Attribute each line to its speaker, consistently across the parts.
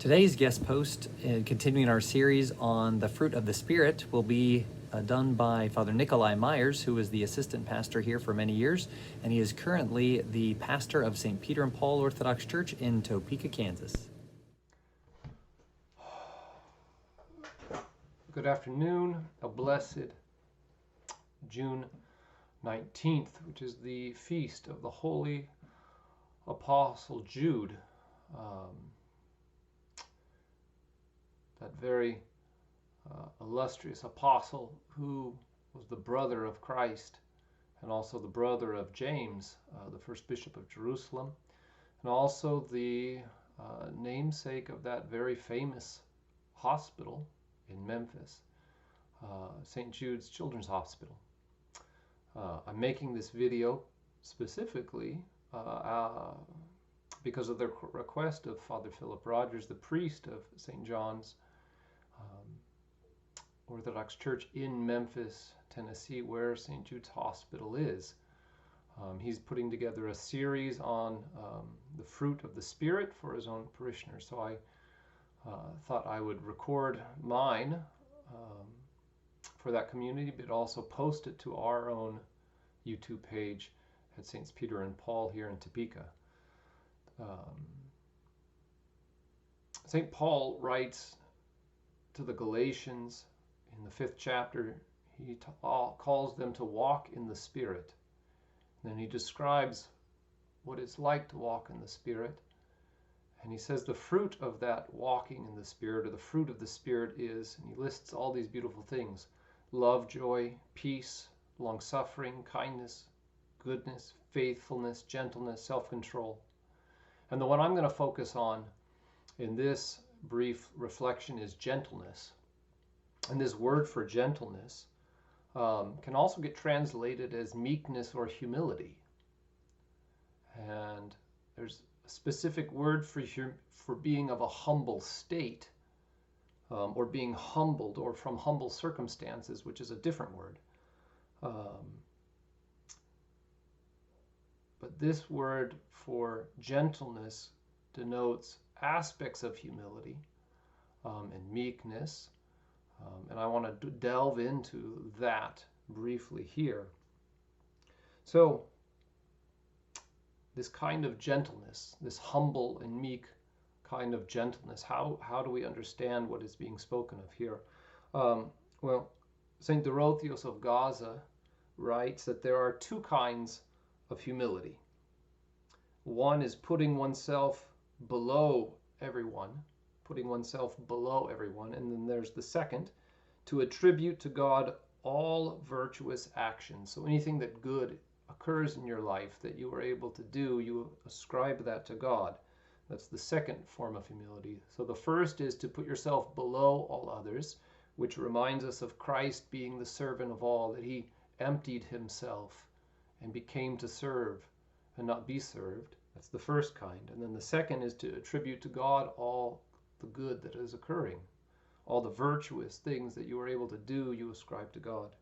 Speaker 1: Today's guest post, continuing our series on the fruit of the Spirit, will be done by Father Nikolai Myers, who is the assistant pastor here for many years, and he is currently the pastor of St. Peter and Paul Orthodox Church in Topeka, Kansas.
Speaker 2: Good afternoon, a blessed June 19th, which is the feast of the Holy Apostle Jude. That very illustrious apostle who was the brother of Christ and also the brother of James, the first bishop of Jerusalem, and also the namesake of that very famous hospital in Memphis, St. Jude's Children's Hospital. I'm making this video specifically because of the request of Father Philip Rogers, the priest of St. John's Orthodox Church in Memphis, Tennessee, where St. Jude's Hospital is. He's putting together a series on the fruit of the Spirit for his own parishioners. So I thought I would record mine for that community, but also post it to our own YouTube page at St. Peter and Paul here in Topeka. St. Paul writes to the Galatians in the 5th chapter. He calls them to walk in the Spirit. And then he describes what it's like to walk in the Spirit. And he says the fruit of that walking in the Spirit, or the fruit of the Spirit, is, and he lists all these beautiful things: love, joy, peace, long-suffering, kindness, goodness, faithfulness, gentleness, self-control. And the one I'm going to focus on in this brief reflection is gentleness. And this word for gentleness can also get translated as meekness or humility. And there's a specific word for being of a humble state, or being humbled, or from humble circumstances, which is a different word. But this word for gentleness denotes aspects of humility and meekness. And I want to delve into that briefly here. So, this kind of gentleness, this humble and meek kind of gentleness, how do we understand what is being spoken of here? Well, St. Dorotheos of Gaza writes that there are two kinds of humility. One is putting oneself below everyone, and then there's the second, to attribute to God all virtuous actions. So anything that good occurs in your life that you are able to do, you ascribe that to God. That's the second form of humility. So the first is to put yourself below all others, which reminds us of Christ being the servant of all, that he emptied himself and became to serve and not be served. That's the first kind. And then the second is to attribute to God all the good that is occurring. All the virtuous things that you are able to do, you ascribe to God.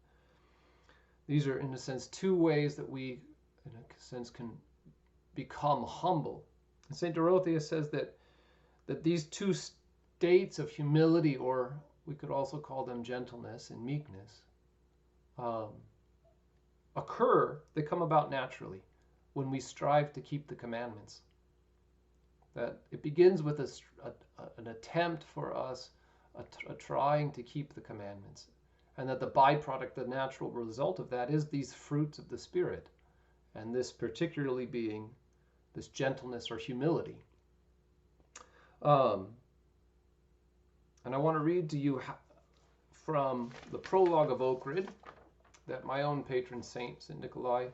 Speaker 2: These are, in a sense, two ways that we, in a sense, can become humble. And St. Dorotheus says that these two states of humility, or we could also call them gentleness and meekness, they come about naturally when we strive to keep the commandments. That it begins with an attempt for us, a trying to keep the commandments, and that the byproduct, the natural result of that, is these fruits of the Spirit, and this particularly being this gentleness or humility. And I want to read to you from the prologue of Ohrid that my own patron saint, St. Nikolai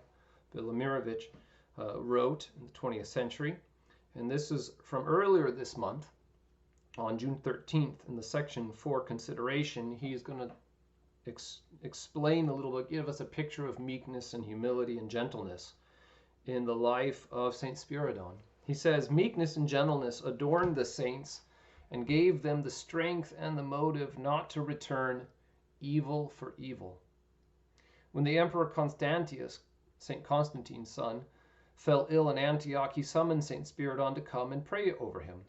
Speaker 2: Velimirovich, wrote in the 20th century. And this is from earlier this month, on June 13th, in the section for consideration. He's going to explain a little bit, give us a picture of meekness and humility and gentleness in the life of St. Spiridon. He says, meekness and gentleness adorned the saints and gave them the strength and the motive not to return evil for evil. When the Emperor Constantius, St. Constantine's son, fell ill in Antioch, he summoned St. Spiridon to come and pray over him.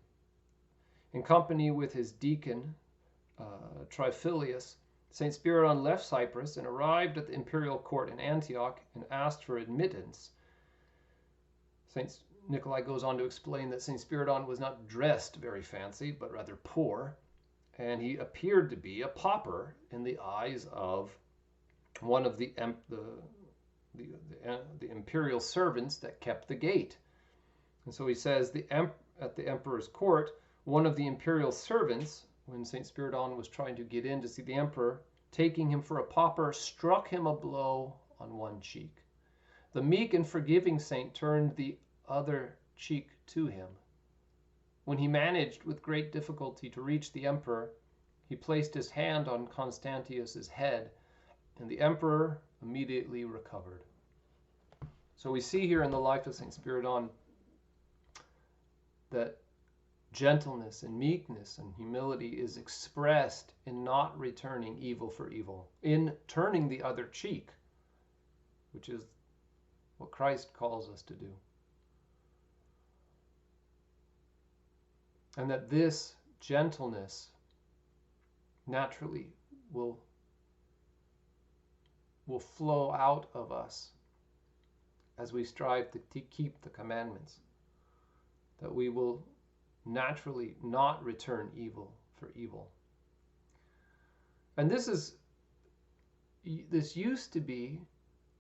Speaker 2: In company with his deacon, Tryphilius, St. Spiridon left Cyprus and arrived at the imperial court in Antioch and asked for admittance. St. Nikolai goes on to explain that St. Spiridon was not dressed very fancy, but rather poor, and he appeared to be a pauper in the eyes of one of the imperial servants that kept the gate. And so he says, at the emperor's court, one of the imperial servants, when St. Spiridon was trying to get in to see the emperor, taking him for a pauper, struck him a blow on one cheek. The meek and forgiving saint turned the other cheek to him. When he managed with great difficulty to reach the emperor, he placed his hand on Constantius's head, and the emperor immediately recovered. So we see here in the life of St. Spiridon that gentleness and meekness and humility is expressed in not returning evil for evil, in turning the other cheek, which is what Christ calls us to do. And that this gentleness naturally will flow out of us as we strive to keep the commandments. That we will naturally not return evil for evil. And this used to be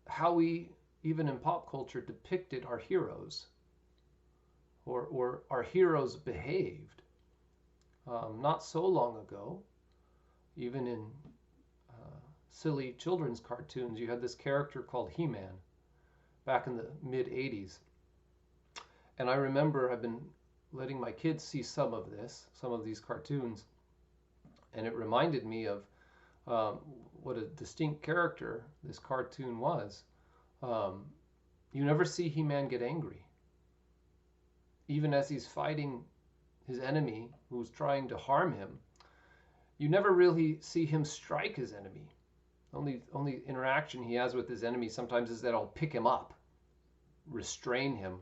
Speaker 2: how we, even in pop culture, depicted our heroes, or our heroes behaved. Not so long ago, even in silly children's cartoons, you had this character called He-Man back in the mid-'80s. And I remember I've been letting my kids see some of these cartoons, and it reminded me of what a distinct character this cartoon was. You never see He-Man get angry. Even as he's fighting his enemy who's trying to harm him, you never really see him strike his enemy. Only interaction he has with his enemy sometimes is that he'll pick him up, restrain him,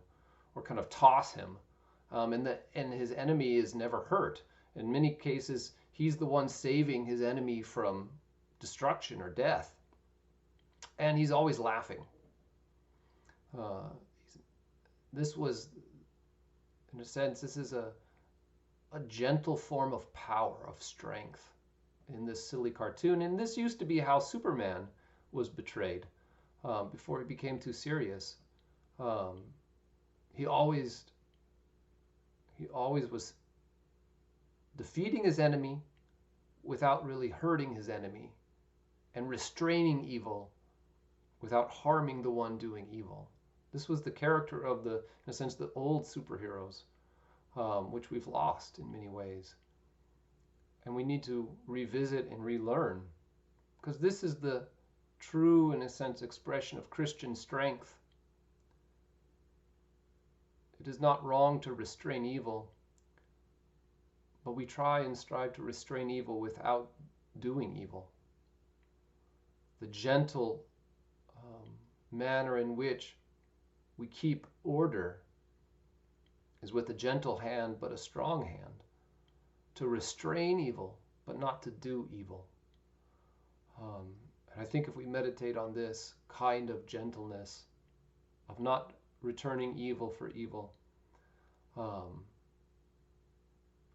Speaker 2: or kind of toss him. And his enemy is never hurt. In many cases, he's the one saving his enemy from destruction or death. And he's always laughing. This was, in a sense, this is a gentle form of power, of strength in this silly cartoon. And this used to be how Superman was betrayed before he became too serious. He always was defeating his enemy without really hurting his enemy, and restraining evil without harming the one doing evil. This was the character of in a sense, the old superheroes, which we've lost in many ways. And we need to revisit and relearn, because this is the true, in a sense, expression of Christian strength. It is not wrong to restrain evil, but we try and strive to restrain evil without doing evil. The gentle manner in which we keep order is with a gentle hand but a strong hand, to restrain evil but not to do evil. And I think if we meditate on this kind of gentleness, of not returning evil for evil,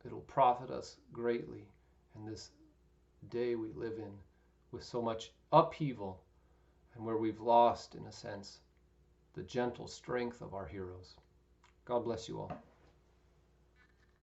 Speaker 2: it'll profit us greatly in this day we live in, with so much upheaval, and where we've lost, in a sense, the gentle strength of our heroes. God bless you all.